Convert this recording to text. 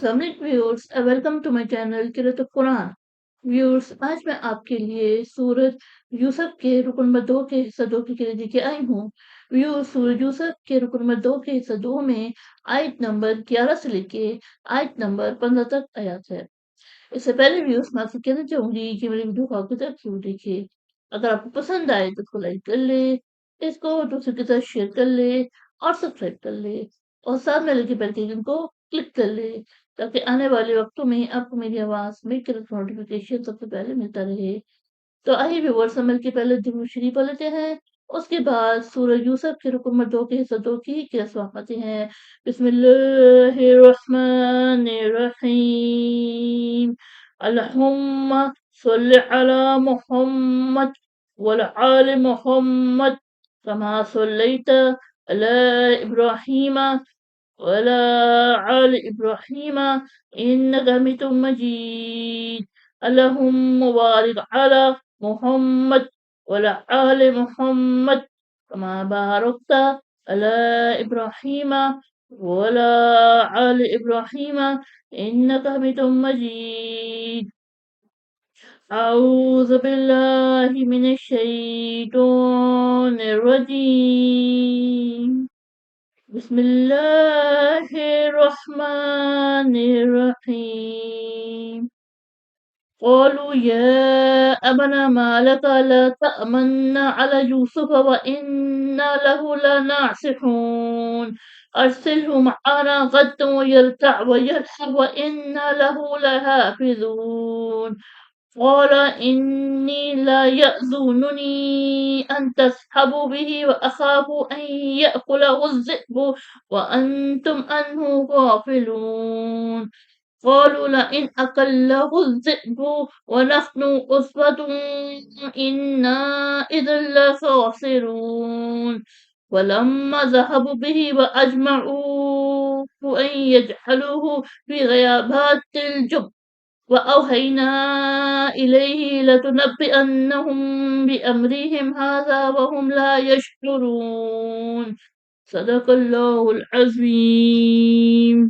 Assalamualaikum viewers, welcome to my channel Kirat Quran. Viewers आज मैं आपके लिए सूरत यूसुफ के रुकन नंबर 2 के हिस्सा 2 की किरत लेके आई हूँ। व्यूअर्स सूरत यूसुफ के रुकन नंबर 2 के हिस्सा 2 में आयत नंबर 11 से लेके आयत नंबर 15 तक आयत है। इससे पहले व्यूअर्स मैं आपसे कहना चाहूंगी कि मेरी वीडियो को आगे तक जरूर देखिए। अगर आपको पसंद आए तो इसको लाइक कर ले, इसको दूसरे के साथ शेयर कर ले और सब्सक्राइब कर ले और साथ में लगे बेल के आइकन को क्लिक कर ले ताकि आने वाले वक्तों में आपको मेरी आवाज में नोटिफिकेशन सबसे पहले मिलता रहे। तो आइए व्यूअर्स अमल के पहले दुरूद शरीफ पढ़ लेते हैं। उसके बाद सूरह यूसुफ के रुकन नंबर 2 के हिस्सा 2 की किरत पढ़ते हैं। बिस्मिल्लाहिर्रहमानिर्रहीम। अल्लाहुम्मा सल्लि अला मुहम्मद वअला आलि मुहम्मद कमा सल्लैता अला इब्राहीम वअला आलि इब्राहीम इन्नका हमीदुम मजीद। अल्लाहुम्मा बारिक अला मुहम्मद वअला आलि मुहम्मद कमा बारकता अला इब्राहीम वअला आलि इब्राहीम इन्नका हमीदुम मजीद। अऊज़ु बिल्लाहि मिनश शैतानिर रजीम। बिस्मिल्लाहिर्रहमानिर्रहीम। قالوا يا أبنا ما لك لا تأمنا على يوسف وإنا له لناصحون أرسله معنا غدا ويرتع ويلعب وإنا له لحافظون قال إني لا يأذنني أن تذهبوا به وأخاف أن يأكله الذئب وأنتم عنه غافلون قالوا لئن أكله الذئب ونحن عصبة إنا إذا لخاسرون ولما ذهبوا به وأجمعوا أن يجعلوه في غيابات الجب وأوحينا إليه لتنبئنهم بأمرهم هذا وهم لا يشعرون صدق الله العظيم.